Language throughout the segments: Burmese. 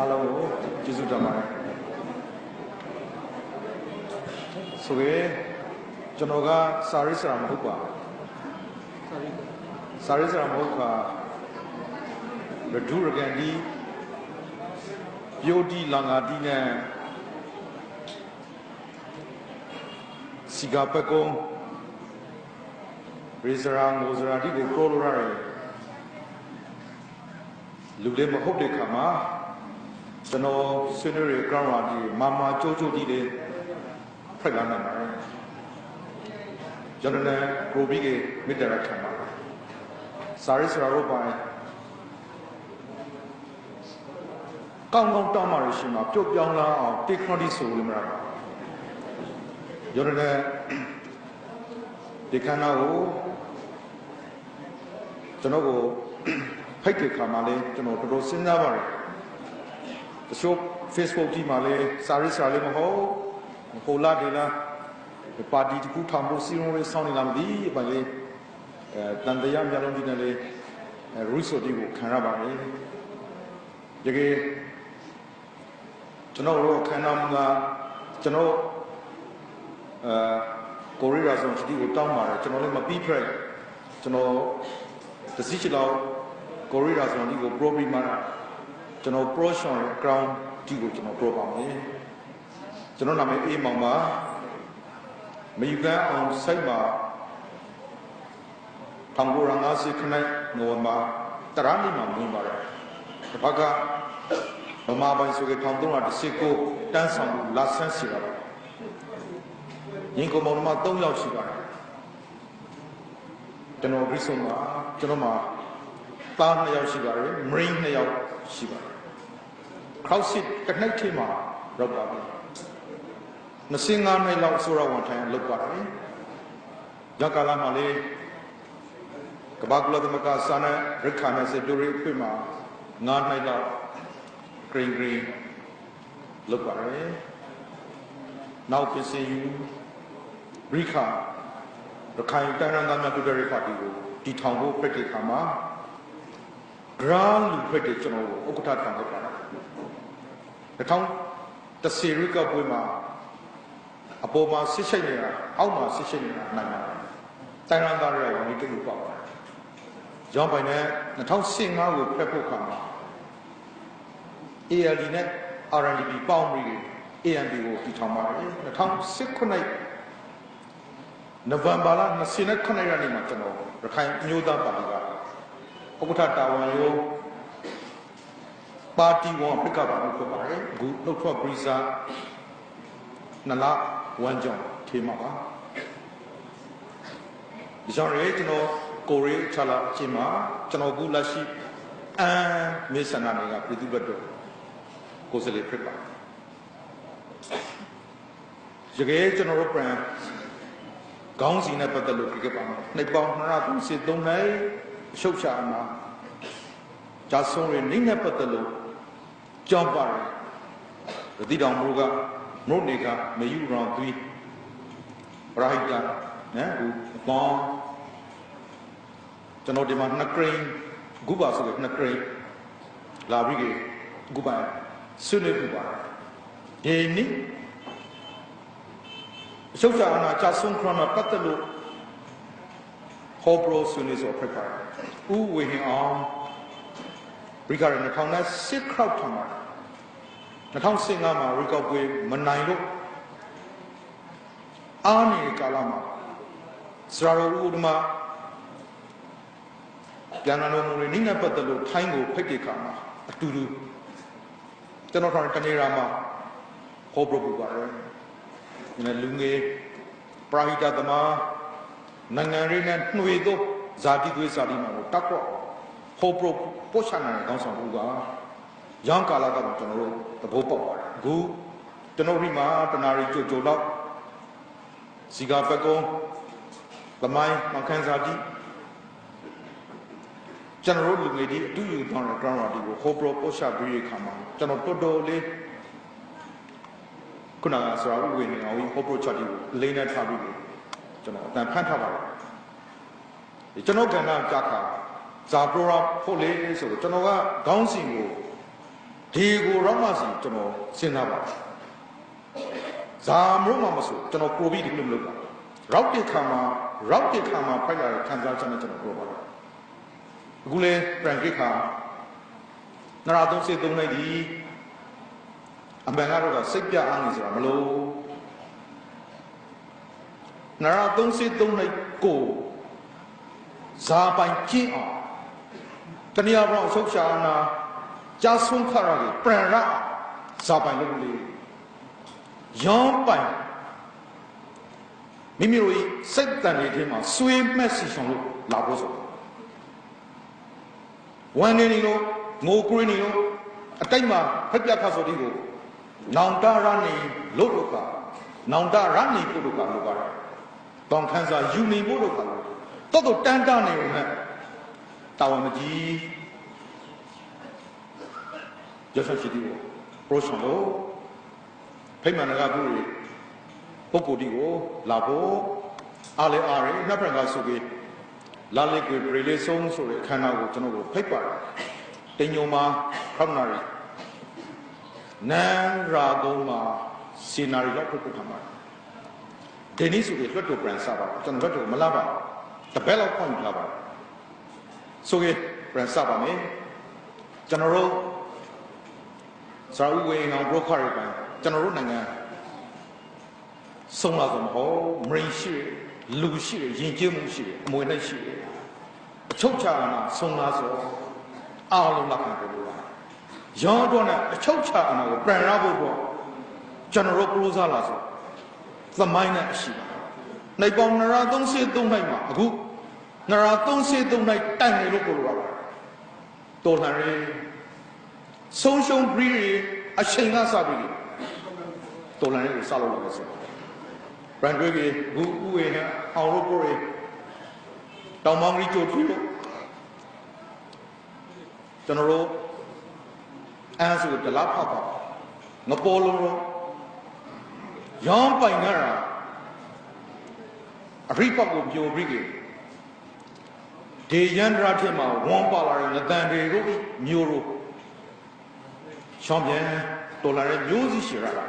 အားလုံးကိုကျေးဇူးတင်ပါတယ်ဆိုရင်ကျွန်တော်ကစာရေးဆရာမဟုတ်ပါစာရေးဆရာမဟုတ်ပါရဒူရကန်ဒီပြိုတီလန်ငါတီနဲ့စီဂါပကုံရေစရာငိုစရာဒီကိုပြောလို့ရတယ်လူလေးမဟုတ်တဲ့ခါမှာကျွန်တော်ဆွေးနွေးရကောင်းလာပြီးမာကြိုးတီးလေးဖက်လာနိုင်ပါတယ်ကျွန်တော်လည်းကိုပြီးကမိတ္တရခံပါစာရေးဆရာတို့ပိုင်းကောင်းတောင်းမှရရှိမှာပြုတ်ပြောင်းလာအောင် technology ဆိုလို့မရပါကျွန်တော်လည်းဒီခန္ဓာကိုကျွန်တော်ကိုဖိတ်တဲ့ခါမှာလည်းကျွန်တော်တော်တော်စဉ်းစားပါတယ်တချို့ Facebook ကြီးမှာလည်းစာရေးဆရာလေးမဟုတ်ဟိုလာဒီလာပါတီတခုထောင်ဖို့စီရင်ရေးဆောင်းနေလာမသိဘာလဲတန်တရားမျက်လုံးကြီးနဲ့လေရုဆိုတီကိုခံရပါတယ်တကယ်ကျွန်တော်တို့ခန္ဓာမူကကျွန်တော်ကိုရီးယားဆုံးတီကိုတောင်းပါတယ်ကျွန်တော်လည်းမပြီးဖက်ကျွန်တော်တစည်းချလောက်ကိုရီးယားဆုံးတီကို program မှာကျွန်တော် promotion ground တီကိုကျွန်တော် pro ပါမယ်ကျွန်တော်နာမည်အေးမောင်ပါမယူကန်အောင်စိတ်မှာ1950ခန့်နိုဝင်ဘာတရနီမှာမင်းပါတယ်တစ်ဖက်ကဗမာပိုင်းဆိုတဲ့1319တန်းဆောင်လာဆန်းစီတာပါရင်ကုန်မောင်မှာ3ယောက်ရှိပါတယ်ကျွန်တော်ပြီးဆုံးမှာကျွန်တော်မှာသား2ယောက်ရှိပါတယ် marine 2ယောက်ရှိပါတယ် crowd seat တစ်နှစ်ထဲမှာရောက်ပါပြီ25နှစ်လောက်ဆိုတော့ဝန်ထမ်းလုပ်ပါတယ်။ရောက်ကာလမှာလေကဘာကလသမကစာနဲ့ရခါနဲ့စေတူရီပြမှာ9နှစ်လောက် green လုပ်ပါတယ်။နောက်ပြည်စီယူရိခါရခိုင်တန်ရန်သားများတူတဲ့ပါတီကိုတီထောင်ဖို့ပြတဲ့ခါမှာ grand လူဖက်တဲ့ကျွန်တော်ကိုဥက္ကဋ္ဌခံလုပ်ပါတယ်။2010ရိကပွဲမှာအပေါ်မှာဆစ်ရှိတ်နေတာအောက်မှာဆစ်ရှိတ်နေတာနိုင်ပါတယ်တိုင်ရန်သားတွေကဝန်ကြီးတူပါပါတယ်ရောင်းပိုင်နဲ့2015ကိုဖက်ဖို့ခါမှာ ALD နဲ့ RNDP ပေါင်းပြီး ANP ကိုတည်ထောင်ပါတယ်2019နိုဝင်ဘာလ29ရက်နေ့မှာကျွန်တော်ရခိုင်မျိုးသားပါတီကဥက္ကဋ္ဌတာဝန်ရိုးပါတီဝန်ပြကပါလို့ဖြစ်ပါတယ်အခုနှုတ်ထွက်ပရိစာနလဝမ်းကြောင်းထေမှာပါဒီကြောင့်လေကျွန်တော်ကိုရီးချလာအချိန်မှာကျွန်တော်ကလက်ရှိမေဆန္ဒနယ်ကပြည်သူ့ဘက်တော့ကိုယ်စားလှယ်ဖြစ်ပါရကယ်ကျွန်တော်တို့ brand ခေါင်းစီနဲ့ပတ်သက်လို့ကြည့်ပါမယ်နှစ်ပေါင်း233နှစ်ရှုပ်ရှာမှာဂျာဆုံးရင်းနဲ့ပတ်သက်လို့ကြောက်ပါတယ်ဒီတောင်မိုးကမြို့နေကမယူရောင်သွီးပရိုက်တာနော်ဟိုဘောင်းကျွန်တော်ဒီမှာ2ကရိန်းဂုပါဆိုတဲ့2ကရိန်းလာပြီးဂုပါဆွေးနွေးပြပါဒီနေ့အချုပ်ချာအနာချဆုံးခရနာပတ်သက်လို့ဟောပရိုဆွေးနွေးဆိုဖြစ်ပါတယ်ဥဝေဟင်အောင်ဘရိကာရနဲ့ထောင်နဲ့စစ်ခရောက်ထားမှာ2015မှာရီကောက်ပွဲမနိုင်လို့အားနေတဲ့ကာလမှာစရာတော်ဦးဓမ္မပြန်လာလို့မူရင်းနဲ့ပတ်သက်လို့ထိုင်းကိုဖိတ်တဲ့ခါမှာအတူတူကျွန်တော်တို့တနေရာမှာဟောပြောပြပါတယ်ဒီလူငယ်ပရာဟိတသမားနိုင်ငံရင်းနဲ့နှွေသောဇာတိသွေးဇာတိမှာကိုတက်တော့ဟောပြောပို့ချနိုင်တဲ့ကောင်းဆောင်မှုကရောင်းကာလကတော့ကျွန်တော်တို့သဘောပေါက်ပါတယ်အခုကျွန်တော်ဒီမှာတနာရီကြိုတော့စီကာပကုံသမိုင်းမခန်းစာတိကျွန်တော်တို့လူငယ်တွေအတူယူတောင်းတဲ့ ground party ကိုဟောပရိုပို့ချပြီးရခါမှာကျွန်တော်တော်တော်လေးခုနကဆိုတော့ဝင်နေအောင်ဟောပရိုချတီကိုလိမ့်နဲ့ထားပြီးကျွန်တော်အတန်ဖန်ထားပါတယ်ကျွန်တော်ကဏ္ဍကြာခါဇာပရိုရာဖို့လေးဆိုတော့ကျွန်တော်ကခေါင်းစဉ်ကို ဒီကိုရောက်မှစီကျွန်တော်စဉ်းစားပါဇာမလို့မှမဆိုကျွန်တော်ပို့ပြီးဒီလိုမလုပ်ပါရောက်တဲ့ခါမှာဖိုက်လာတဲ့ခံစားချက်နဲ့ကျွန်တော်ပြောပါတော့အခုလေပြန်ကိခါနရာသုံးစေသုံးလိုက်ဒီအမှန်ကတော့စိတ်ပြအားနေဆိုတာမလို့နရာသုံးစေသုံးလိုက်ကိုဇာပိုင်ကျင့်အောင်တနည်းအားဖြင့်အချုပ်ချာနာကြာဆုံးခရကြီးပြန်ရဇာပိုင်လုပ်လို့ရောင်းပိုင်မိမိတို့စိတ်တန်လေးထဲမှာဆွေးမက်စီဆောင်လို့လာဖို့ဆိုဝမ်းနေနေလို့ငိုကြွေးနေလို့အတိတ်မှာဖက်ပြတ်ခါဆိုဒီကိုနောင်တရနေလို့ကနောင်တရနေဖို့လို့ကလို့ပါတယ်တောင်ခန်းစာယူနေဖို့လို့ကလို့တော့တန်းတနေုံနဲ့တာဝန်မကြီးရသရှိဒီကိုပရိုရှင်လို့ဖိမန်ကဘူးရီပုဂ္ဂိုလ်ဒီကိုလာဖို့အားလေအားရနှစ်ဖက်ကဆိုပြီးလာလေကိုရေလေးဆုံးဆိုတဲ့ခန္ဓာကိုကျွန်တော်တို့ဖိတ်ပါတယ်တင်ညုံမှာခမနာရီနန်းရာကုန်းမှာစီနာရီလောက်ပြုတ်ထားမှာဒီနေ့ဆိုပြီးလွတ်တော်ပြန်စားပါကျွန်တော်လွတ်တော်မလာပါတပည့်လောက်ဖွင့်လာပါဆိုပြီးပြန်စားပါမယ်ကျွန်တော်တို့စာဥဝေငောင်ဘရိုခါရီပိုင်းကျွန်တော်တို့နိုင်ငံဆုံးလာဆိုမဟုတ်မရင်းရှိလူရှိရင်ကျေးမှုရှိအမွေနဲ့ရှိအချုပ်ချာနာဆုံးလာဆိုအားလုံးလက်ခံကြလို့လားရောင်းတော့နဲ့အချုပ်ချာနာကိုပြန်ရဖို့တော့ကျွန်တော်တို့ပရိုးစားလာဆိုသမိုင်းနဲ့အရှိပါနိုင်ပေါင်းနရာ33နိုင်မှာအခုနရာ33နိုင်တိုင်နေလို့ပြောလို့ပါတော်လှန်ရေးဆုံးရှုံးပြီးအချိန်ကစပြီးတော်လှန်ရေးကိုစလုပ်လာတယ်ဆိုဘရန်ဒွေးကြီးဘူးဦးဝေနဲ့အောင်လို့ကိုရီတောင်မောင်ကြီးကြိုထီလို့ကျွန်တော်တို့အဲဆိုဒလားဖောက်ပါငပေါ်လုံးတော့ရောင်းပိုင်ကြတာအရိပတ်ကိုပြိုပြီးကြီးဒေယန္တရာဖြစ်မှာဝန်းပါလာတဲ့နတန်တွေကိုမျိုးတို့ရှောင်းပြန်တော်လာတဲ့မျိုးစီရှိရတာ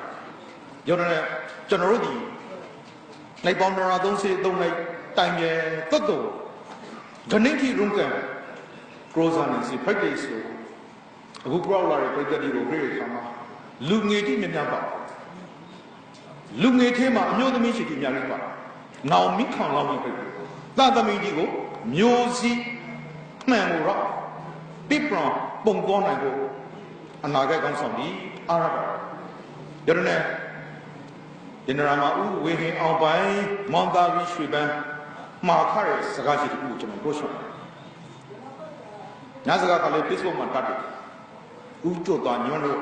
ပြောတဲ့ကျွန်တော်တို့ဒီနိုင်ပေါင်းတော်33နိုင်တိုင်ပြန်တွတ်တော်ခဏကြီးရုံးကံကရိုဇာနေစီဖိုက်ဒေးဆိုအခုပြောလာတဲ့ပြည်သက်တွေကိုပြေးခါမှာလူငယ်တိမြများပါလူငယ်ထဲမှာအမျိုးသမီးရှိတယ်များလေးပါနောင်မိခေါင်လောက်နေပြီသာသမီကြီးကိုမျိုးစီမှန်လို့တော့ပြပရပုံပေါ်နိုင်ဖို့အနာဂတ်ကောင်းဆောင်ပြီးအားရပါရတဲ့နဲ့ဒီနရာမှာဥဝေဟင်အောင်ပိုင်မောင်သာဝီရွှေပန်းမှာခရတဲ့စကားရှိတဲ့ခုကျွန်တော်ပြောချင်တယ်ညစကားကလည်း Facebook မှာတတ်တယ်ဥကျွတ်သွားညွန်းလို့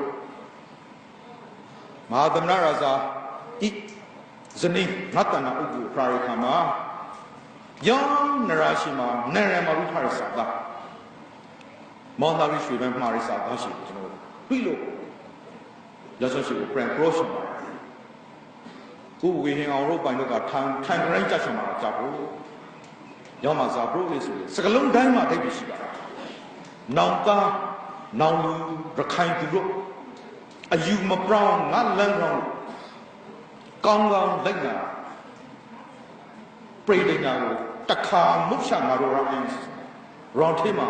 မဟာသမဏရာဇာဤဇနီးနတ်တနာဥပ္ပပရာခမှာယောနရာရှိမှာနရမရုခရစာတာမောင်သာဝီရွှေပန်းမှာရစာတာရှိကျွန်တော်ပြီးလို့ရသရှိကို brand promotion ဥဝေဟင်အောင်တို့ပိုင်တို့ကထိုင်ကြိုင်းကြချင်မှာကြောက်ဘူးရောက်မှာဇာပရိုလေးဆိုစကလုံးတိုင်းမှာတိတ်ပြီးရှိတာနောင်သားနောင်လူရခိုင်သူတို့အယူမပြောင်းငါလန်းကောင်းကောင်းလက်နာပရိဒိနာကိုတခါမုတ်ချငါတို့ရောင်းရောင်ထေးမှာ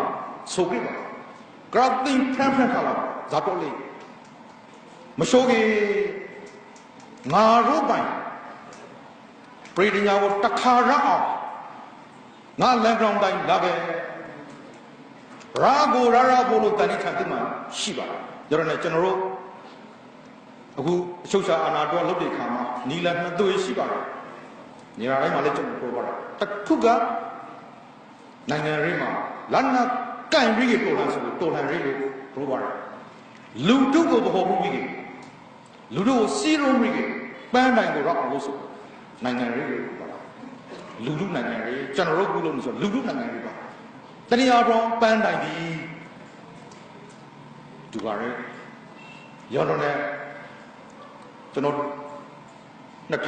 ဆိုပြပါကရတင်ဖန်ဖန်ခါလာဇာတော့လေးမရှိုးကြီးငါတို့ပိုင်ပရိဒိနာကိုတခါရအောင်ငါလန်ကောင်တိုင်းလာပဲရာကိုရာဘို့လို့တန်ခါတိမှရှိပါတယ်ဒါတော့ကျွန်တော်တို့အခုအချုပ်ချာအာဏာတော်လုပ်တဲ့ခါမှာနီလန်နှစ်သွေးရှိပါတယ်နေရာတိုင်းမှာလည်းကျွန်တော်ပြောပါတာတစ်ခုကနိုင်ငံရေးမှာလန်နာကန်ပြီးပေါ်လာဆိုတော်လှန်ရေးလို့ပြောပါတယ်လူတုကိုပေါ်မှုပြီးလူတို့ကိုစီးရုံးပြီးပန်းတိုင်ကိုတော့အောင်လို့ဆိုနိုင်ငံရေးလို့ပြောတာလူလူနိုင်ငံရေးကျွန်တော်တို့ပြုလို့ဆိုလူလူနိုင်ငံရေးပါတနည်းအားဖြင့်ပန်းတိုင်ဒီဒီပါရဲရောတော့နဲ့ကျွန်တော်2014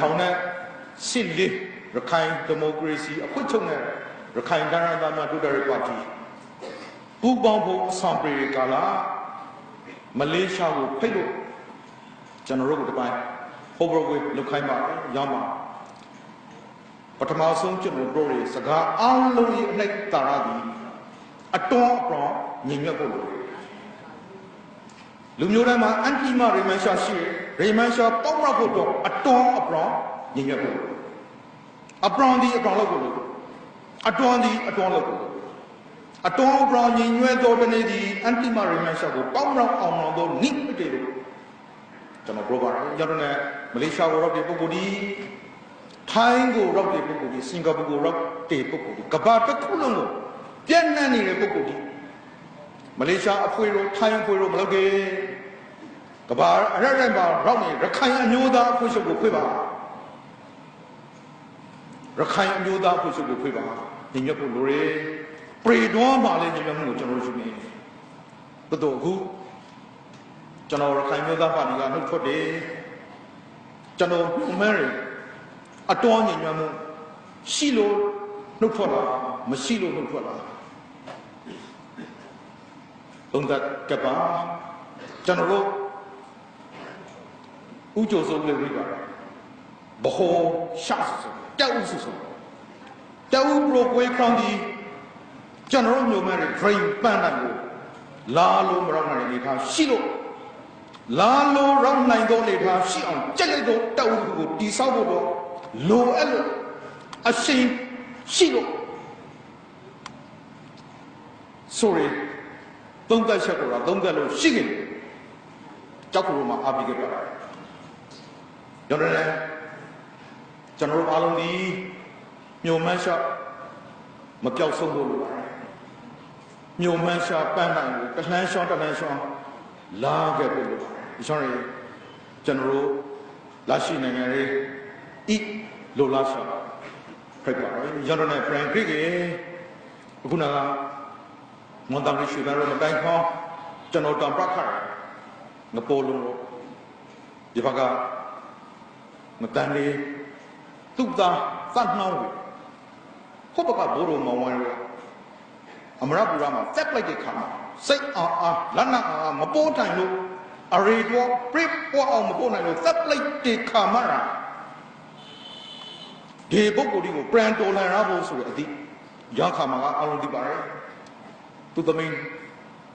ရခိုင်ဒီမိုကရေစီအခွင့်ချုပ်နဲ့ရခိုင်တိုင်းရင်းသားများဒုတိယပါတီပူးပေါင်းဖို့အဆောင်ပြေကာလာ Malaysia will pay you. General the buy. Hover look high Yama. But a mouse on General Glory, Saga, all lonely like Taradi. A ton from Nimako. Lumurama, Antima, Remensha, Remensha, Pomrapoto, a ton from Nimako. A brandy, a brologo. A brandy, a brologo. A ton from Ninuedo, the Antima, Remensha, Pomra, Omro, Nick potato. General Grover, Yarona, Malaysia, Rock the Bogodi, Tango, Rock the Bogodi, Singapore, Rock the Bogodi, Kabata Kulongo, Pianani, the Bogodi, Malaysia, Afuero, Time for Maloge, Kabar, Aramba, Romy, Rakaya Nuda, Pushabu Quiva, Rakaya Nuda, Pushabu Quiva, Ninjapu Lore, Predon Mali, General but who? General Kaimada Padiga, no for day. General Mary, a dawn in Yamu, Shilo, no for Mashilo, no for on that Kaba, General Ujo Zole River, Boho, Shas, Dausu, Dau broke away from the General Mary, Drain Bandango, Lalo Ramari, Shilo. Lalo round nine don't let her see on Jello, Tau, Disabo, Low Ello, a shame, Shilo. Sorry, don't die Shakura, don't go singing. Jakuruma Abigail. General Aloni, New Mansha, Macau Songo, New Mansha, Pandan, the Lanshon, the Lanshon, Lager. Sorry, General Lashi Nangari, eat Lolasha. Prepare, General Frank Griggy, Guna, Montana Shivero, Bangkok, General Tambrakar, Napoleon, Divaga, Matani, Tukta, Fantnawi, Hopaka Boro Mawari, Amaraburama, Fat like a car, say, Lana, Mapota. A radio, prep or on Mabona, that like the camera. The Bogodi, brand or Lavos, the Yakama, on the bar to the main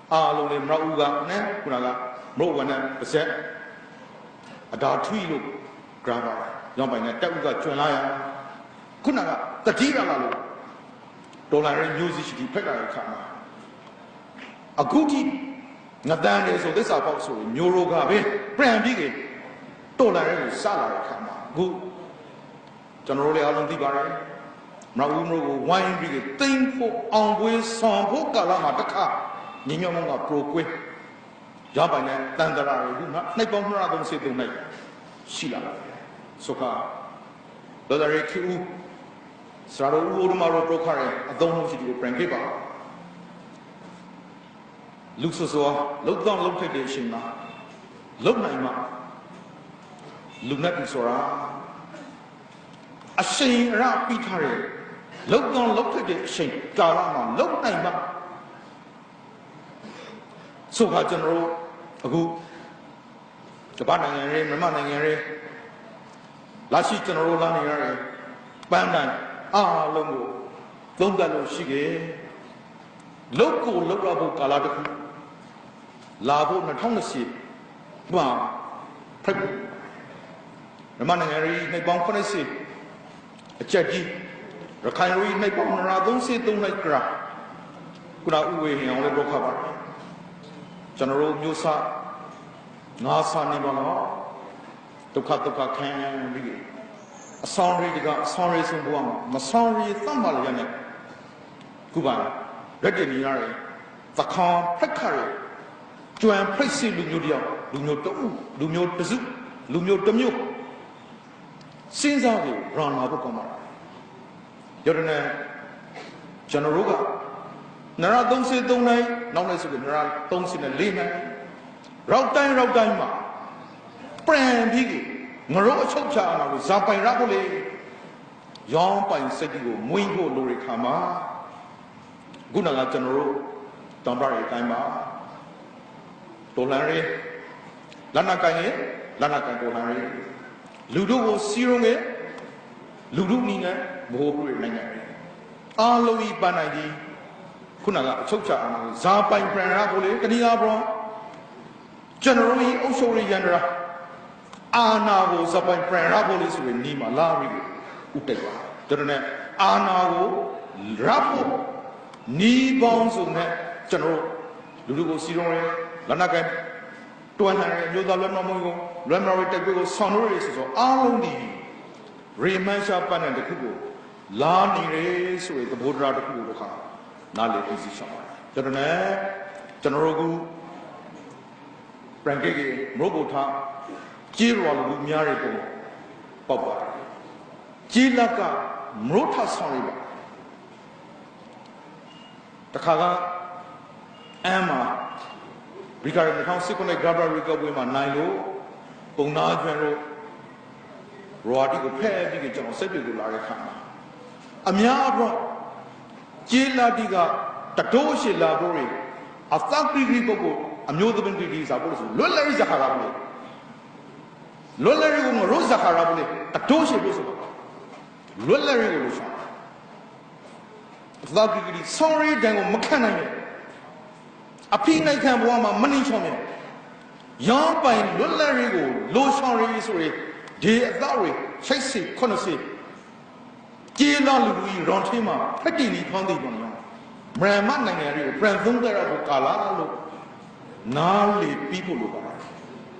Alo Rauga, Kunaga, Rowana, Set a dark tree look, Grava, Yambana, Tabuga, Chulaya, Kunaga, the Tira, Dollar music, the Pega Kama. A goodie. Nathan so this about so Neurogabe, brand big dollar salary come good. Generally, Alan Dibare, Maumro, wine big thing for on with some Hokalama, the car, Ninyamonga Proque, Jabana, Dandara, Nepomara don't say the night. Sheila, Soka, Dodare Q, Saro Udumaro Procare, I don't know if you will bring it up. Look so, look down, look at the Shima. Look Naima. Look at Sora. A shame rap Pitare. Look down, look at the shame. Galama, look Naima. So, General, a good. The Banang, Mamang, Lashi General Lani, Bandan, Longo, Dongalo Shige, Loco, Loco, Kaladaku. Labo Natonasi, Ba, Prep, the Manangari, Napon Conesi, a Chagi, the Kairi, Napon, don't say don't like Gra. Good out away on the Rokabar. General Musa, Nasa Nibana, Tokatoka can be a sorry, the sorry, some Masori, Thambaliane, Kuban, Ready, the calm, Pekari. Joan Pricey Lunudia, Luno, Luno Pezu, Luno Damu. Since I run Abukama. Yorana Janaruga. Nara don't say don't I, no less than Nara don't say the Lena. Routine, Brand Piggy, Naro Chocha, Zapai Rapole, Yon Pine Setigo, Mwingo Lurikama, Gunala General, Dambari Kaima. တော်လှန်ရေးလက်နက်ကိုင်ရဲ့လက်နက်ကိုင်တော်လှန်ရေးလူတို့ကိုစီရုံးရဲ့လူတို့နည်းနဲ့ဘိုးဘွေနိုင်ငံအားလုံးဤပန်းနိုင်သည်ခုနကအချုပ်ချအာဏာကိုဇာပိုင်ပြန်ရဖို့လေတနည်းအားဖြင့်ကျွန်တော်တို့ဤအုပ်ချုပ်ရေးရန်တရာအာဏာကိုဇာပိုင်ပြန်ရဖို့လေဆိုရင်ဒီမှာလာပြီးဥတိုက်ပါကျွန်တော်နဲ့အာဏာကိုရဖို့နီးပေါင်းစုံနဲ့ကျွန်တော်လူတို့ကိုစီရုံးရဲလက်နက်ကိုင်တွန်းလှန်ရဲမျိုးသားလွတ်မြောက်မှုကိုလွတ်မြောက်ရေးတိုက်ပွဲကိုဆောင်ရွက်ရဆိုအားလုံးဒီရေမန်ရှာပတ်တဲ့တခုကိုလာနေရဲဆိုရင်သဘောတရားတစ်ခုကိုခါနားလည်သိသိဆောင်ပါတယ်ကျွန်တော်နဲ့ကျွန်တော်တို့ကပြန်ကြည့်မရိုဘိုထားကြေးရွာလူများတဲ့ပုံပေါက်ပါတယ်ကြေးလက်ကမရိုထဆောင်ရပါတခါကအမ်းမှာရီကာ2019ခုနှစ် Global Recovery မှာနိုင်လို့ပုံနာကျွန်းတို့ရော်တီကိုဖဲ့ပြီးကျွန်တော်စိတ်ပြေကိုလာတဲ့ခါမှာအများအပြားကျေးလာတီကတတိုးရှိလာဖို့ရအသက်ကရီပုဂ္ဂိုလ်အမျိုးသမီးတီစားဖို့ဆိုလွတ်လပ်ရေးဇခါရဘူးလွတ်လပ်ရေးကိုမရိုးဇခါရဘူးတတိုးရှိဖို့ဆိုလွတ်လပ်ရေးကိုလို့ရှာအသက်ကရီ sorry တန်ကိုမခံနိုင်ဘူးအဖိနိုင်ခံဘဝမှာမနှိမ့်ချောင်းမြရောင်းပိုင်လွတ်လပ်ရေးကိုလိုဆောင်ရေးဆိုရင်ဒီအသားတွေ60 80ကျေးလာလူကြီးရောင်ထင်းမှာဖက်တီနီဖောင်းသိပေါ်နေအောင်မရမနိုင်ငံတွေကိုပြန်သုံးကြရဖို့ကာလာလို့နားလေပြီးဖို့လိုပါတယ်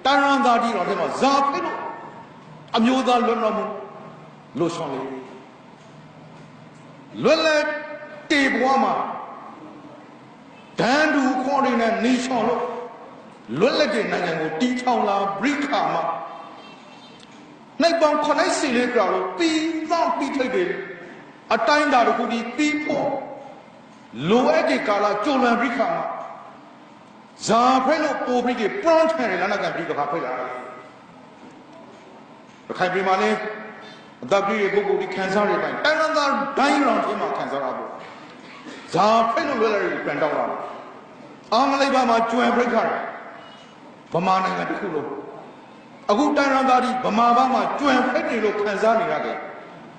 တန်ရန်သားကြီးတော်ထဲမှာဇာဖိလို့အမျိုးသားလွတ်မြောက်မှုလိုဆောင်ရေးလွတ်လပ်တေဘဝမှာဒန်တူခေါ်နေတဲ့နေချောင်လို့လွတ်လပ်တဲ့နိုင်ငံကိုတီထောင်လာဘရိခါမှာနိုင်ပေါင်း9စီလေးကြော်လို့ပြီးတော့ပြီးထိတ်တယ်အတိုင်းတာတခုဒီပြီးဖို့လိုအပ်တဲ့ကာလကြိုလန်ဘရိခါမှာဇာဖဲလို့ပိုပြီးပရန်ထန်ရလာနာကဘရိခါဖိတ်လာတယ်ခိုင်ပြည်မှာလည်းအသက်ကြီးရဲ့ပုဂ္ဂိုလ်ဒီခံစားရတဲ့တိုင်းတန်ရန်သားဒိုင်းရောင်ထဲမှာခံစားရဖို့ဇာဖိတ်လို့လွယ်လွယ်ကိုပြန်တောက်လာတယ်အင်္ဂလိပ်ဘာမှာကျွမ်းဘရိခါဗမာနိုင်ငံတစ်ခုလုံးအခုတန်ရန်သားဒီဗမာဘာမှာကျွမ်းဖိတ်နေလို့ခံစားနေရတယ်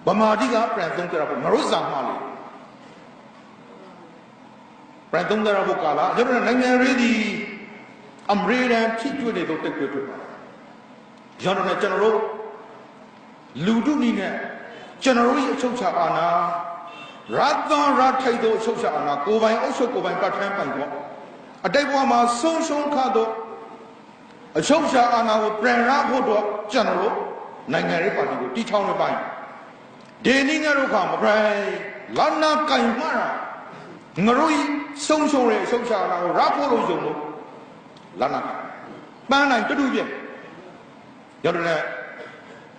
ဗမာတိကပြန်သုံးကြရဖို့မရုဇာမှာလေပြန်သုံးကြရဖို့ကာလာကျွန်တော်နိုင်ငံရေးဒီအမေရိကန်ဖြစ်ကျွနေတော့တက်တွေ့တွေ့ပါကျွန်တော်နဲ့ကျွန်တော်တို့လူထုနည်းနဲ့ကျွန်တော်တို့ရဲ့အချုပ်ချာအာဏာရတ်သောရထိုက်သောအချုပ်ချာအာဏာကိုယ်ပိုင်အုပ်ချုပ်ကိုယ်ပိုင်ပတ်ထမ်းပိုင်တော့အတိတ်ဘဝမှာဆုံးရှုံးခါတော့အချုပ်ချာအာဏာကိုပြန်ရဖို့တော့ကျွန်တော်တို့နိုင်ငံရေးပါတီကိုတီထောင်နေပိုင်းဒီနည်းငါတို့ကမပြိုင်လာနာကင်မှာငရုံဆုံးရှုံးတဲ့အချုပ်ချာအာဏာကိုရဖို့လို့ယုံလို့လာနာပန်းနိုင်တူပြရတော့လည်း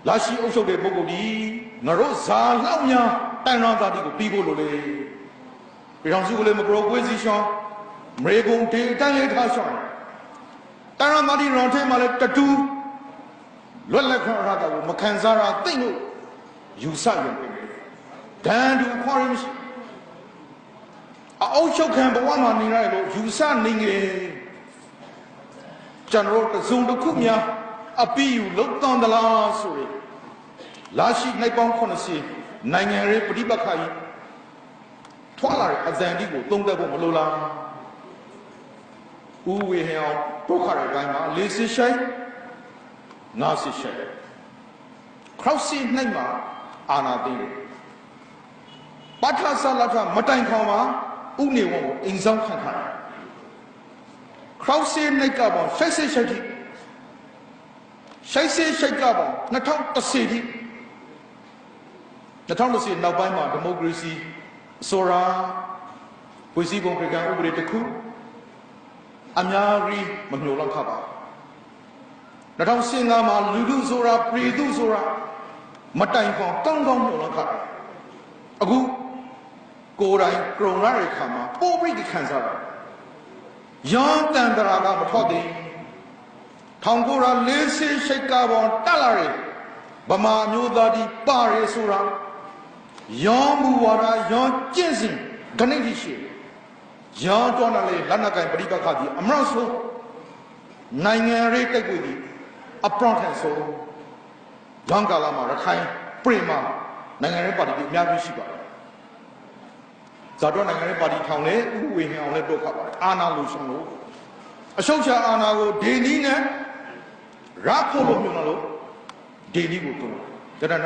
လာရှိအုပ်ချုပ်တဲ့ပုဂ္ဂိုလ်ဒီငါတို့ဇာလောက်များတိုင်တော်သားတီကိုပြီးဖို့လို့လေပြည်တော်စုကလည်းမပရိုကွေးစီရှောင်းမေကုံဒေတန်လေးထားရှောင်းတိုင်တော်သားတီရောင်ထဲမှာလည်းတတူလွတ်လပ်ခွင့်ရတာကိုမခံစားရသိမ့်လို့ယူဆရုံပဲဒန်တူခေါ်ရမရှိအုပ်ချုပ်ခံဘဝမှာနေရတယ်လို့ယူဆနေငယ်ကျွန်တော်တို့စုံတစ်ခုများအပီယူလုံတန်တလားဆိုရင်လာရှိနိုင်ပေါင်း80နိုင်ငံရေးပဋိပက္ခကြီးထွာလာတဲ့အဇန်ဒီကိုသုံးသပ်ဖို့မလိုလားဦးဝေဟောင်းဒုက္ခရဲ့တိုင်းမှာ40ရှိုင်း50ရှိုင်းခရောက်စီနိုင်မှာအာနာသိတယ်ပဋ္ဌာဆလထမတိုင်ခေါင်မှာဥနေဝံကိုအိမ်ဆောင်ခံထားတယ်ခရောက်စီနိုင်ကပေါင်း60ရှိုင်းရှိုက်ကပေါင်း2010ထိ2010နောက်ပိုင်းမှာဒီမိုကရေစီဆိုရာဖွဲ့စည်းပုံပြည်ကဥပဒေတစ်ခုအများကြီးမမျှော်လင့်ခပါ2015မှာလူထုဆိုတာပြည်သူဆိုတာမတိုင်ခေါကောင်းကောင်းမျှော်လင့်ခအခုကိုယ်တိုင်ကြုံရတဲ့ခါမှာပိုပြီးခံစားရတယ်ရောင်းတန်တရာကမထွက်သေး1940ရှိကပေါင်းတက်လာတယ်ဗမာမျိုးသားဒီပါရဲဆိုတာရောင်းမှုဝါဒရောင်းကျင့်စဉ်ဂဏိတိရှိရောင်းတော့လည်းလက်နက်ကင်ပရိပက္ခကြီးအမရဆို နိုင်ငံရေးတိုက်ပွဲကြီးအပရော့ထန်ဆိုရန်ကာလာမှာရခိုင်ပြည်မှာနိုင်ငံရေးပါတီတွေအများကြီးရှိပါတယ်ဇာတော့နိုင်ငံရေးပါတီထောင်လဲဥပဝေဟင်အောင်လဲတော့ခါပါတယ်အာနာလူရှင်လို့အရှုပ်ချအာနာကိုဒေနီးနဲ့ရဖို့လို့ပြောလို့ဒေနီးကိုတော့ဒါ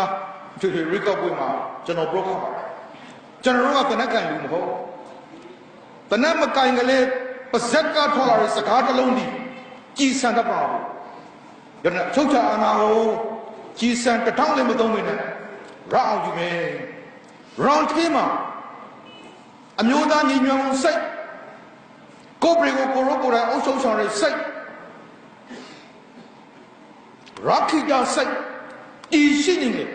2015ထွေထွေရီကော့ပွဲမှာကျွန်တော်ပြောခါပါတယ်ကျွန်တော်တို့ကတနက်ကန်လူမဟုတ်တနက်မကန်ကလေးပါဇက်ကထွက်လာတဲ့စကားတစ်လုံးဒီကြည်စံတတ်ပါဘူးဒါနဲ့ချုပ်ချအာနာကိုကြည်စံတစ်ထောင်လည်းမသုံးမိနဲ့ရအောင်ယူမယ်ရောင်ထေးမှာအမျိုးသားညီညွတ်မှုစိတ်ကိုပရီကိုကိုရိုကိုရိုအုပ်ချုပ်ဆောင်တဲ့စိတ်ရခိတာစိတ်ဤရှိနေတယ်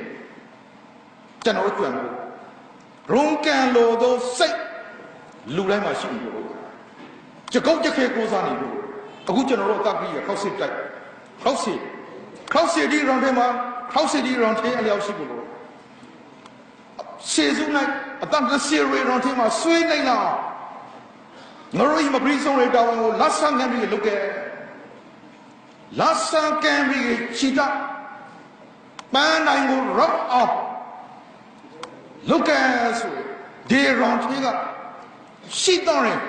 ကျွန်တော်တို့ကြွလို့ရုံးကန်လို့သောစိတ်လူတိုင်းမှာရှိနေလို့ကြကုတ်ကြခဲကိုးစားနေလို့အခုကျွန်တော်တို့အသက်ကြီးရခောက်စစ်တိုက်ခောက်စစ်ဒီရောင်ထဲမှာခောက်စစ်ဒီရောင်ထဲအလျောက်ရှိလို့ရှေ့စုလိုက်အတန်တစီရီရောင်ထဲမှာဆွေးနိုင်လားငရိုးမပရိဆုံးရတောင်းကိုလက်ဆန်းကန်ပြီးလုတ်ခဲ့လက်ဆန်းကန်ပြီးချီတာပန်းနိုင်ကိုရောက်အောင်လုတ်ခဲ့ဆိုဒီရောင်ထဲကရှိတော့ရင်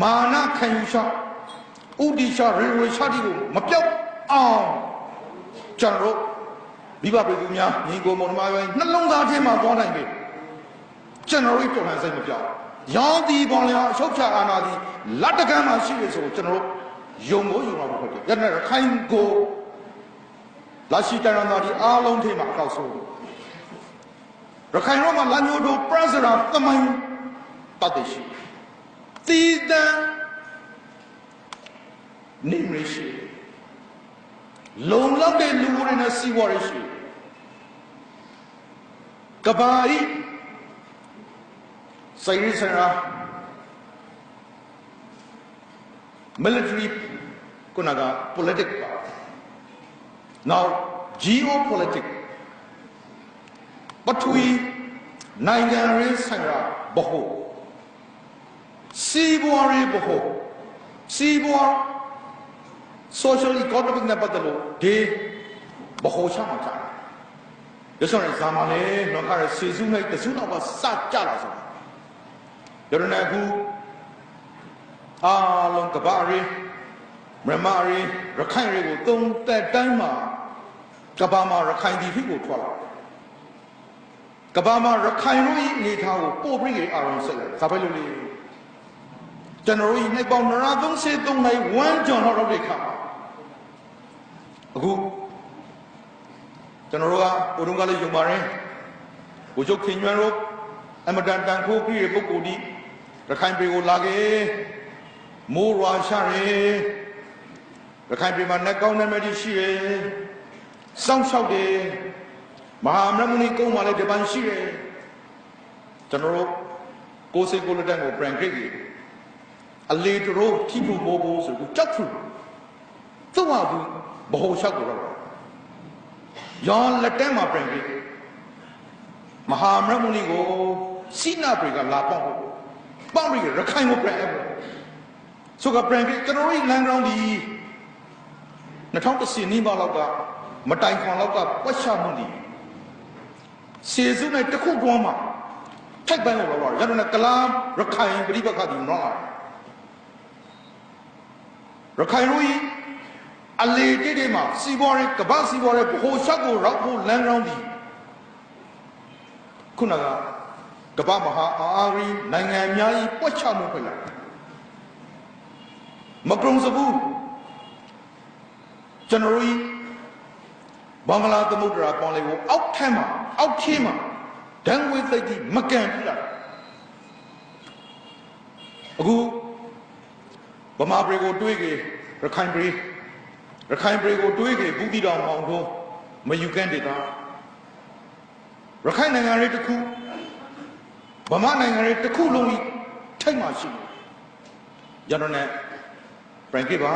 မာနခံယူရှာဥဒိရှာရေရှာတီကိုမပြောက်အောင်ကျွန်တော်မိဘပြည်သူများညီကိုမောင်နှမပိုင်းနှလုံးသားထဲမှာသွားနိုင်ပြီကျွန်တော်တို့တော်လှန်စိတ်မပြောက်ရောင်းဒီပေါ်လျာအချုပ်ချအာဏာဒီလက်တကမ်းမှာရှိရဆိုကျွန်တော်တို့ယုံမို့ယုံတော့ဟုတ်တယ်ရတဲ့ခိုင်ကိုလက်ရှိတရံတော်ဒီအားလုံးထဲမှာအကောက်ဆုံးရခိုင်ရောမှာလမ်းမျိုးတို့ပရဇရာသမိုင်းတတ်ရှိသီးတန်းနေမရှိလုံလောက်တဲ့လူတွေနဲ့စီးပွားရေးရှိကဘာရီစိုင်းရစရာ military ကုနာက politics now geopolitics ပထဝီနိုင်ငံရေးဆိုင်ရာဘဟုစီးပွားရေးဘဟုစီးပွား social economic နဲ့ပတ်သက်လို့ဒီဘဟုချမှာကြာရဆိုရင်ဇာမလေးတော့ခါရစီစုနဲ့တစုတော့ကစကြလာဆိုရရနေကူအားလုံးကဘာရီမြန်မာရီရခိုင်ရီကိုသုံးသက်တိုင်းမှာကဘာမှာရခိုင်ဒီဖြစ်ကိုထွက်လာကဘာမှာရခိုင်ရိုးဤနေထားကိုပို့ပြီးရအောင်ဆက်လိုက်ဒါပဲလို့လေကျွန်တော်တို့နေ့ပေါင်း933နိုင်ဝမ်းကြော်တော့တဲ့ခါအခုကျွန်တော်တို့ကကိုတုံးကလေးယုံပါတယ်ဘုချုပ်ခင်ကျွမ်းတို့အမတန်တန်ခိုးပြီးတဲ့ပုဂ္ဂိုလ်ဒီရခိုင်ပြည်ကိုလာခဲ့မိုးရွာရှာတယ်ရခိုင်ပြည်မှာနဲ့ကောင်းတဲ့မဲ့ရှိတယ်စောင့်ရှောက်တယ်မဟာမရမဏိကုန်းမှာလည်းဒီပန်းရှိတယ်ကျွန်တော်တို့ကိုစိတ်ကိုလက်တန်းကိုပရန်ခရစ်ကြီးအလေတို့ထိဖို့မိုးဖို့ဆိုကိုကြောက်ဖို့သူ့ဟာဘူးဘဟုရှောက်ကြတော့ရောလက်တန်းမှာပရန်ခရစ်မဟာမရမဏိကိုစိနာပရိကလာပေါက်ဖို့ပေါက်ပြီးရခိုင်ကိုပရန်ဖို့ဆိုကပရန်ခရစ်ကျွန်တော်တို့လန်ဂရောင်းဒီ2010နီးပါးလောက်ကမတိုင်ခွန်လောက်ကပွက်ချမှုဒီစေစုနဲ့တခုတွန်းမှာထိုက်ပန်းလို့တော့ရတော့ကလာရခိုင်ပြိပခတိနော်ရခိုင်ရိုးအလေတိတိမှာစီဘောရဲကဘာစီဘောရဲဘိုးချက်ကိုရောက်ဖို့လမ်းကောင်းဒီခုနကဘာမဟာအာရီနိုင်ငံအများကြီးပွက်ချမှုဖြစ်လာမကရုံစဘူးကျွန်တော်တို့ဘင်္ဂလားသမုဒ္ဒရာပေါင်းလေးကိုအောက်ထမ်းမှာအောက်ထဲမှာဒံဝေသိတိမကန်ပြလာအခုဗမာပြည်ကိုတွေးကြရခိုင်ပြည်ကိုတွေးကြဘူးတီတော်မောင်တို့မယူကန်ဒေတာရခိုင်နိုင်ငံရေးတစ်ခုဗမာနိုင်ငံရေးတစ်ခုလုံးကြီးထိတ်မှရှိရတော့နဲ့ပြန်ကြပါ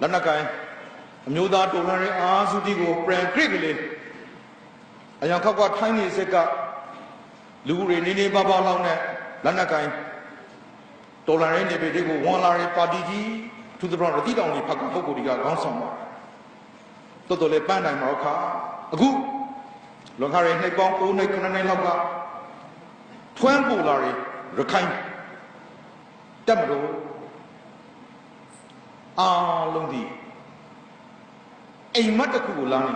လက်နက်ကိုင်အမျိုးသားတော်လှန်ရေးအားစုတီကိုပြန်ကြည့်ကလေးအရင်ခောက်ကထိုင်းနေစစ်ကလူတွေနေနေပါလောက်နဲ့လက်နက်ကိုင်တော်လှန်ရေးနေပြည်တော်ကိုဝန်လာတဲ့ပါတီကြီး to the brown, the only Pakapokudiga, Gonsom. Totally Band and Morocca, a good Lokari, Nepal, Nekuna Loga, Twan Bulari, Rakai, Damro, Lundi, a Mataku Lani,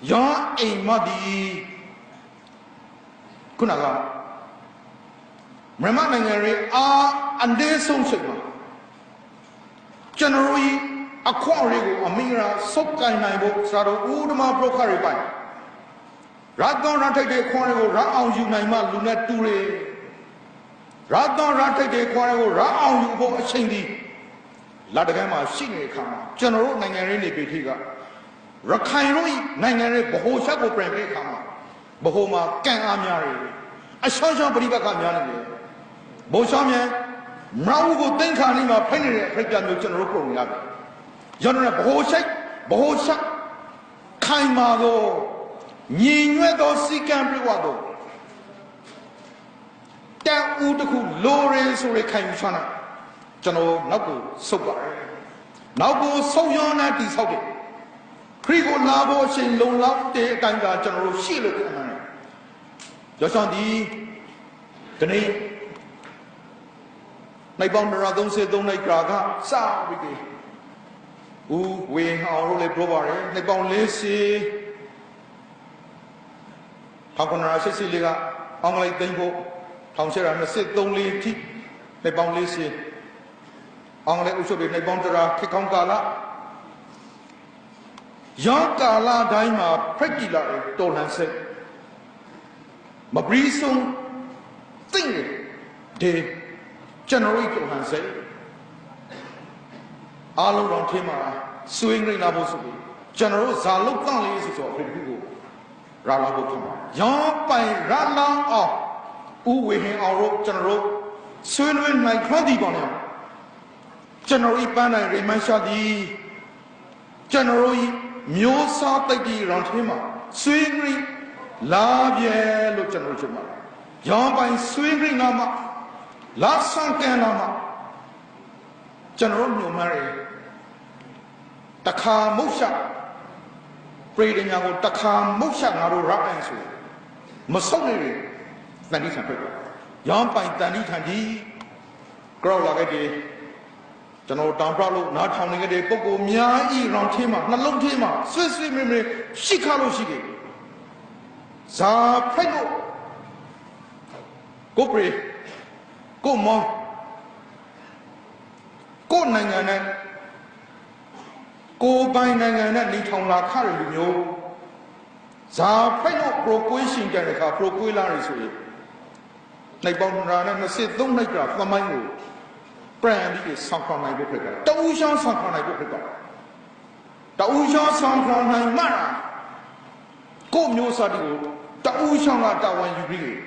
Ya a Madi Kunaga. Reminding and there's some signal. Generally, a quarry, a mirror, Sokai Naibo, Sado, Udama Brokari by Radon Rate de Quarry, Rao Unaima, Lunet Dure Radon Rate de Quarry, Rao Ubo Shindi Ladagama, Shinga, General Nangari Bitiga Rakairoi, Nangari, Bohosako Preme Kama, Bohoma, Gang Amyari, a Shasha Briba Kamyani. Bosamian, Maugo Denkanima, Penny, Pregan, General Program. General Bohoshak, Kaimado, Ninuedo, Sikam Privado. That Udaku, Lawrence, or Kaimshana, General Nago, Soba. Nago, Soyana, this hobby. Krigo Labo, Shin Long Love, the Ganga, General Shield. Joshandi, the name. Nay bong ra don't say don't nay graga sa wiki. We how le probare nay bong le si. Hakona si liga ang lay tempo. Thong se ra na sit don't le ti nay bong le si. Ang lay uso bi nay bong tra kikong kala. Yang kala dai ma practical to lan se. Ma brisong ting de Generate to Hansay all around Timara, swing in Abusubi, General Zaluk Valley is of Ribu, Ralabutama, Young by Rala of Uwe our General, swing in my Cruddy Bonham, General Ipana Remashadi, General Miosa Tagi round Hima, swing love yellow General Juma, Young by swing Nama. Last song Kanama General Numari Taka Musha Breeding Yago Taka Musha Naru Rapansu Masonry Nani Sample Yam by Dani Tandi Grow like a day General Dambralo not hounding a day Boko Mia E round Tima Nalong Tima Swiss memory Shikalo Shiki Za Prego Go pray Go mo, go nanganan, go by nanganan, Nitong la carry you. Za Pino procreation Jerica, procularis. Nabon ran and said, don't make up for my move. Brandy is sunk on my book. The ocean sunk on my book. The ocean sunk on my mara. Go Musadu, the ocean like that when you read.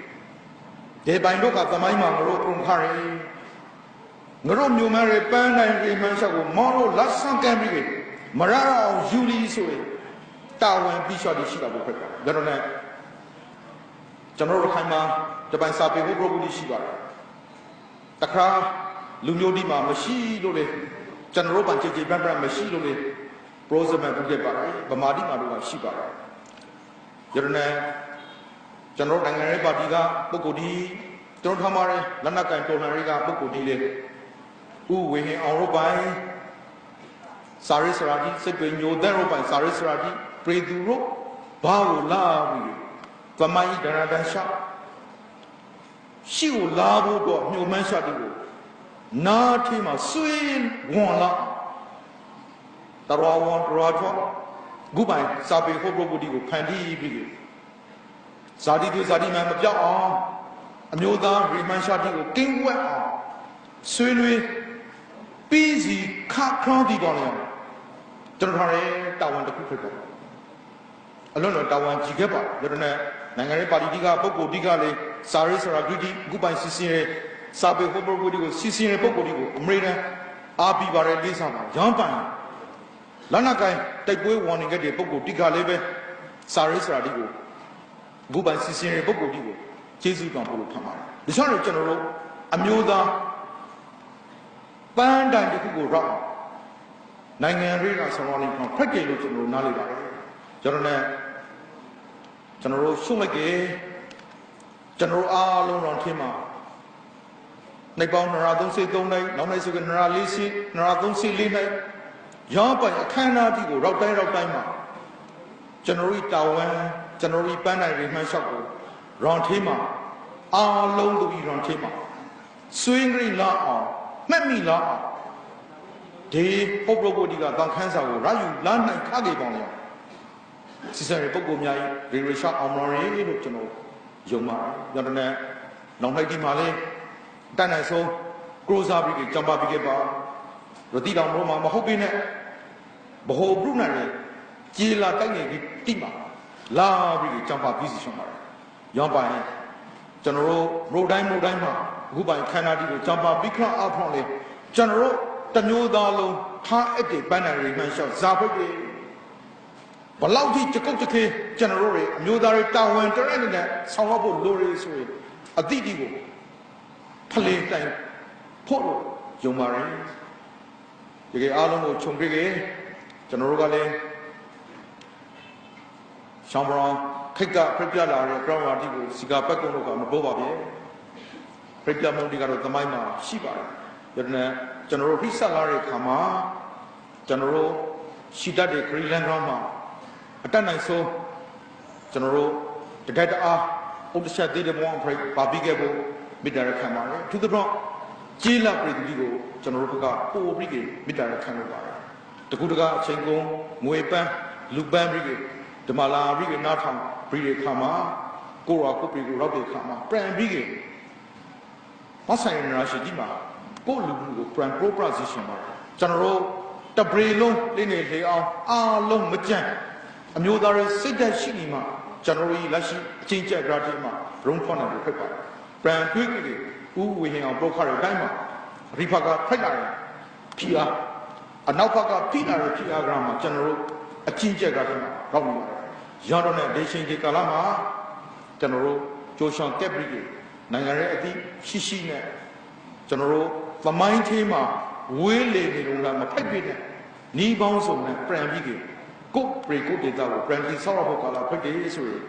They bind up at the Maima Road Harry. Narom Numeri Band and Remansa, Moro, last San Camry, Marara, Julie Sui, Tower and Bishop de Chicago. Veronet General Haima, the Bansapi, who broke the Shiba. The crowd, Lumio Dima, Mashi, General Banchi, Bambra, Mashi, Rosamond, Bamadi Maru, Shiba. Veronet. General Dangare Badiga, Bokodi, Don't Hamare, Lanaka and Tonariga, Bokodi, Uwe, Aurobai, Sarisaradi, Sepin, Yodarobai, Sarisaradi, Preduro, Bao Lavi, Famai Danadasha, Shiu Labu, no Manshadigo, Natima, Swin, Wala, Tarawan, Raja, Gubai, Sabi, Hobodigo, Pandi, Zadi do Zadi man of Yaw, Amuda, Remanshadi, King Wet, Swinui, busy, cat cloudy volume. Don't hurry, Tawan the Kuka. Alone, Tawan Jigaba, Yerna, Nangare Badiga, Boko Digale, Saris or Agridi, Gubai Sicily, Sabe Hobodigo, Sicily, Bokodigo, Umrena, Abi Bare Lisama, Jampan. Lanakai, take away warning at the Boko Digalebe, Saris Radigo. Go by Sicily, Boko Digo, Jesu Gampo Pama. The General, Amuda, Band and the Kugo Rock, နိုင်ငံရေးကဆောင်းနေတော့ဖက်ကြလို့ကျွန်တော်နားလေပါတယ်ကျွန်တော်နဲ့ကျွန်တော်တို့ရှုံးလိုက်ကြကျွန်တော်အားလုံးတော့ထင်မှာในပေါင်း233နိုင်နောက်နိုင်ဆိုက240 234နိုင်ရောင်းပိုင်အခမ်းအနားကြီးကိုရောက်တိုင်းမှာကျွန်တော်တို့တာဝန်ကျွန်တော်တို့ပန်းနိုင်တွေမှန်းလျှောက်ကိုရောင်ထေးမှာအားလုံးသူကြီးရောင်ထေးမှာဆွေးငရိလာအောင်မှတ်မိလာအောင်ဒီပုဂ္ဂိုလ်ကိုဒီကတောင်ခန်းစာကိုရယူလာနိုင်ခခဲ့ပေါင်းလေစီစံရဲ့ပုဂ္ဂိုလ်များကြီးရေရှာအောင်တော်ရေးလို့ကျွန်တော်ယုံပါတယ်ကျွန်တော်နဲ့နောက်လိုက်ဒီမှာလေးတန်နိုင်ဆုံးကရိုဇာပြီးကြံပါပြီးခဲ့ပါရတိတော်ဘောမှာမဟုတ်ပြီနဲ့ဘ ਹੁ ပြုနိုင်လေကြေလာတိုက်နေပြီးတိမှာလာပြီးကြံပါပြီးစီရှုံးပါတယ်ရောင်းပိုင်ကျွန်တော်တို့ရိုတိုင်းမှာအခုပိုင်ခန္ဓာတီကိုကြံပါပြီးခရအဖောင်းလေကျွန်တော်တို့တမျိုးသားလုံးထားအပ်တဲ့ပန်းနိုင်တွေမှန်းလျှောက်ဇာဖိတ်တွေဘလောက်ထိကြကုတ်တခေကျွန်တော်တို့တွေအမျိုးသားတွေတာဝန်တရက်နဲ့ဆောင်းရဖို့လိုရဆိုရင်အတိအကျကိုဖလေတိုင်ဖို့ယုံပါတယ်ဒီကအားလုံးကိုခြုံပြခဲ့ကျွန်တော်တို့ကလည်းရှောင်းဘရောင်ခိတ်ကပြပြလာတဲ့ ground party ကိုစီကာပတ်ကုန်းတို့ကမပေါ်ပါဘူးပြပြမုံဒီကတော့သမိုင်းမှာရှိပါတယ်ဒါနဲ့ကျွန်တော်တို့ဖိဆက်လာတဲ့ခါမှာကျွန်တော်တို့ရှိတတ်တဲ့ Green Land Ground မှာအတက်နိုင်ဆုံးကျွန်တော်တို့တကယ်တအားဥပဒေချက်သေးတဲ့ဘဝအဖရိပါပြီးခဲ့ဖို့မိတ္တရခံပါတယ်သူတို့ကြေးလာပြည်သူကိုကျွန်တော်တို့ကပို့ပြီးမိတ္တရခံလို့ပါတယ်တကူတကအချိန်ကုန်ငွေပန်းလူပန်းပြီးဓမ္မလာပြီးနားထောင်ပြီးခါမှာကိုရောကိုပြည်ကိုရောက်တဲ့ခါမှာပြန်ပြီးမဆိုင်ရရှိဒီမှာကိုလူမှုကို brand proposition ပါကျွန်တော်တို့တပရီလုံးလေးနေလေအောင်အားလုံးမကြမ်းအမျိုးသားတွေစိတ်ဓာတ်ရှိနေမှာကျွန်တော်တို့လက်ရှိအချင်းကျက် graphic မှာ room corner ကိုဖိတ်ပါတယ် brand တွေးကြည့်ဥဝေဟင်အောင် broker တွေတိုင်းမှာရိဖာကဖိတ်လာတယ် PR အနောက်ဘက်ကဖိလာတဲ့ PR gram မှာကျွန်တော်တို့အချင်းကျက် graphic မှာရောက်နေပါတယ်ရတော့တဲ့ဒေရှင်ဒီကာလမှာကျွန်တော်တို့ဂျိုရှောင်းတက်ပြီးနိုင်ငံရဲ့အသည့်ရှိနဲ့ကျွန်တော်တို့သမိုင်းချင်းမှာဝေးလေနေလို့လားမဖိုက်ပြတဲ့နီးပေါင်းစုံနဲ့ပြန်ပြီးကိုပရီကိုဒေတာကိုပြန်ပြီးဆောက်ရဖို့ကလာဖိတ်တယ်ဆိုရင်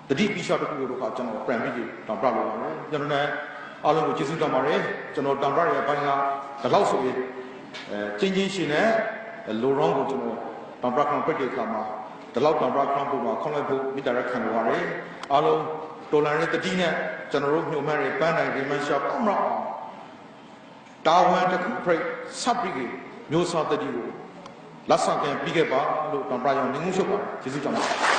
တတိပိရှော့တခုတို့ကကျွန်တော်ပြန်ပြီးတောင်ပြလို့ပါတယ်ကျွန်တော်လည်းအားလုံးကိုကျေးဇူးတင်ပါတယ်ကျွန်တော်တောင်ပြရဲ့ဘိုင်းကဒီလောက်ဆိုရင်ချင်းရှင်နဲ့လိုရောင်းကိုကျွန်တော်တောင်ပြခံဖိတ်တဲ့အခါမှာဒီလောက်တောင်ပြခံဖို့မှာခေါင်းလိုက်ဖို့မိတ္တရခံလို့ပါတယ်အားလုံးဒေါ်လာနဲ့တတိနဲ့ကျွန်တော်တို့ညှို့မှန်းရပန်းနိုင်ဒီမန်ရှော့အောင်မအောင်တာဝန်တစ်ခုပြဆပ်ပြီးမျိုးစောတတိကိုလက်ဆောင်ပြန်ပြီးခဲ့ပါလို့တောင်ပြရောင်းနေမှုရှုပ်ပါတယ်ကျေးဇူးတင်ပါတယ်